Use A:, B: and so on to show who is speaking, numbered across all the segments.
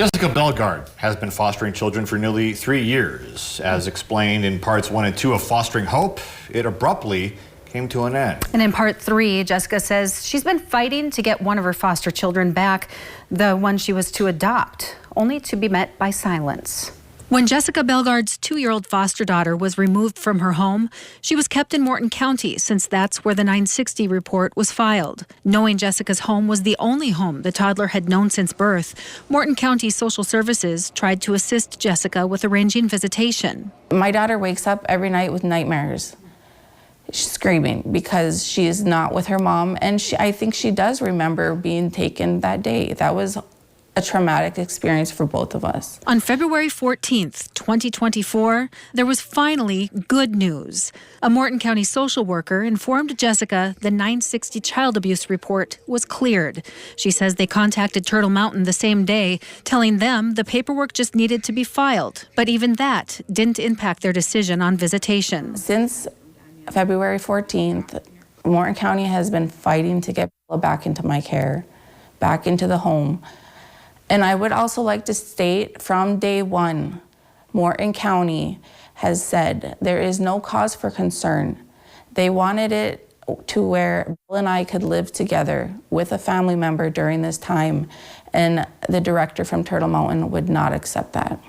A: Jessica Belgarde has been fostering children for nearly 3 years. As explained in parts 1 and 2 of Fostering Hope, it abruptly came to an end.
B: And in part 3, Jessica says she's been fighting to get one of her foster children back, the one she was to adopt, only to be met by silence. When Jessica Belgarde's 2-year-old foster daughter was removed from her home, she was kept in Morton County since that's where the 960 report was filed. Knowing Jessica's home was the only home the toddler had known since birth, Morton County Social Services tried to assist Jessica with arranging visitation.
C: My daughter wakes up every night with nightmares. She's screaming because she is not with her mom, and I think she does remember being taken that day. That was a traumatic experience for both of us.
B: On February 14th, 2024, there was finally good news. A Morton County social worker informed Jessica the 960 child abuse report was cleared. She says they contacted Turtle Mountain the same day, telling them the paperwork just needed to be filed. But even that didn't impact their decision on visitation.
C: Since February 14th, Morton County has been fighting to get back into my care, back into the home. And I would also like to state from day one, Morton County has said there is no cause for concern. They wanted it to where Bill and I could live together with a family member during this time, and the director from Turtle Mountain would not accept that.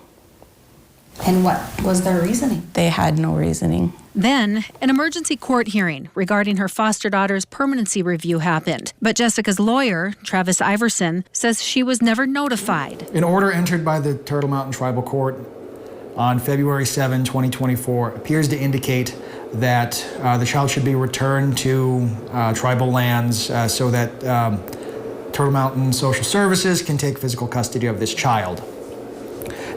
B: And what was their reasoning?
C: They had no reasoning.
B: Then, an emergency court hearing regarding her foster daughter's permanency review happened. But Jessica's lawyer, Travis Iverson, says she was never notified.
D: An order entered by the Turtle Mountain Tribal Court on February 7, 2024 appears to indicate that the child should be returned to tribal lands so that Turtle Mountain Social Services can take physical custody of this child.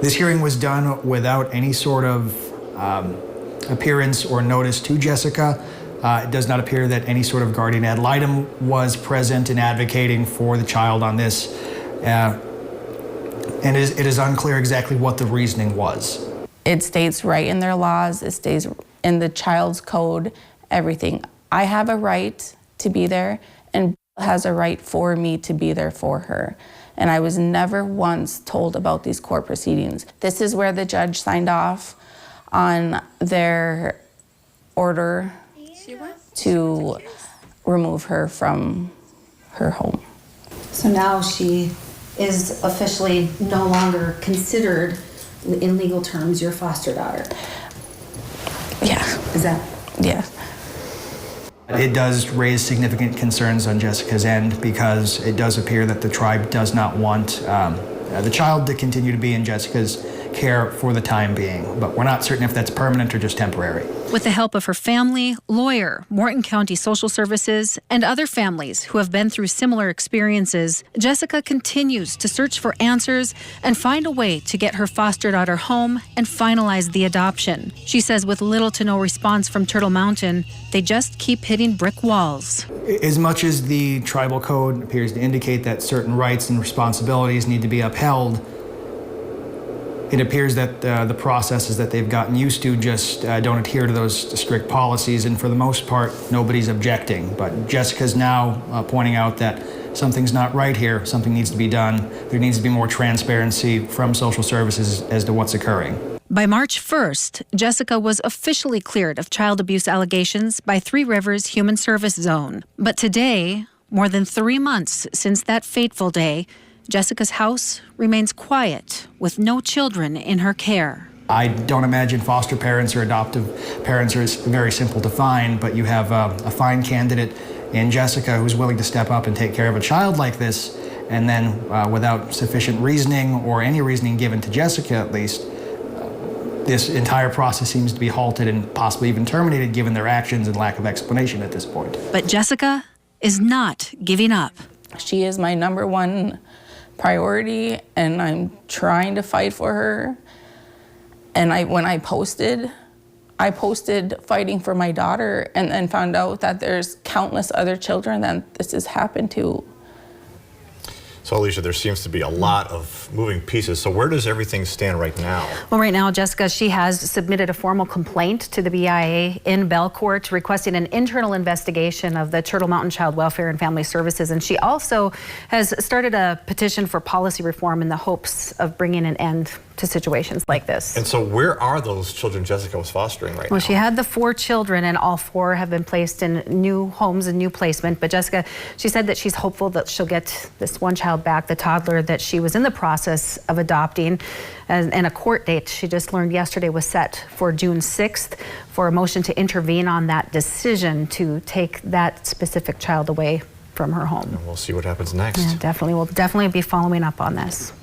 D: This hearing was done without any sort of appearance or notice to Jessica. It does not appear that any sort of guardian ad litem was present in advocating for the child on this. And it is unclear exactly what the reasoning was.
C: It states right in their laws, it stays in the child's code, everything. I have a right to be there, and Bill has a right for me to be there for her. And I was never once told about these court proceedings. This is where the judge signed off on their order to remove her from her home.
B: So now she is officially no longer considered, in legal terms, your foster daughter.
C: Yeah.
B: Is that?
C: Yeah.
D: It does raise significant concerns on Jessica's end because it does appear that the tribe does not want the child to continue to be in Jessica's care for the time being, but we're not certain if that's permanent or just temporary.
B: With the help of her family, lawyer, Morton County Social Services, and other families who have been through similar experiences, Jessica continues to search for answers and find a way to get her foster daughter home and finalize the adoption. She says with little to no response from Turtle Mountain, they just keep hitting brick walls.
D: As much as the tribal code appears to indicate that certain rights and responsibilities need to be upheld, it appears that the processes that they've gotten used to just don't adhere to those strict policies, and for the most part, nobody's objecting. But Jessica's now pointing out that something's not right here, something needs to be done. There needs to be more transparency from social services as to what's occurring.
B: By March 1st, Jessica was officially cleared of child abuse allegations by Three Rivers Human Service Zone. But today, more than 3 months since that fateful day, Jessica's house remains quiet with no children in her care.
D: I don't imagine foster parents or adoptive parents are very simple to find, but you have a fine candidate in Jessica who's willing to step up and take care of a child like this, and then without sufficient reasoning or any reasoning given to Jessica at least, this entire process seems to be halted and possibly even terminated given their actions and lack of explanation at this point.
B: But Jessica is not giving up.
C: She is my #1 priority, and I'm trying to fight for her. And when I posted fighting for my daughter, and then found out that there's countless other children that this has happened to.
A: So Alicia, there seems to be a lot of moving pieces. So where does everything stand right now?
B: Well, right now, Jessica, she has submitted a formal complaint to the BIA in Belcourt requesting an internal investigation of the Turtle Mountain Child Welfare and Family Services. And she also has started a petition for policy reform in the hopes of bringing an end to situations like this.
A: And so where are those children Jessica was fostering right now?
B: Well, she had the 4 children, and all 4 have been placed in new homes and new placement. But Jessica, she said that she's hopeful that she'll get this one child back, the toddler that she was in the process of adopting. And a court date she just learned yesterday was set for June 6th for a motion to intervene on that decision to take that specific child away from her home.
A: And we'll see what happens next.
B: Yeah, definitely. We'll definitely be following up on this.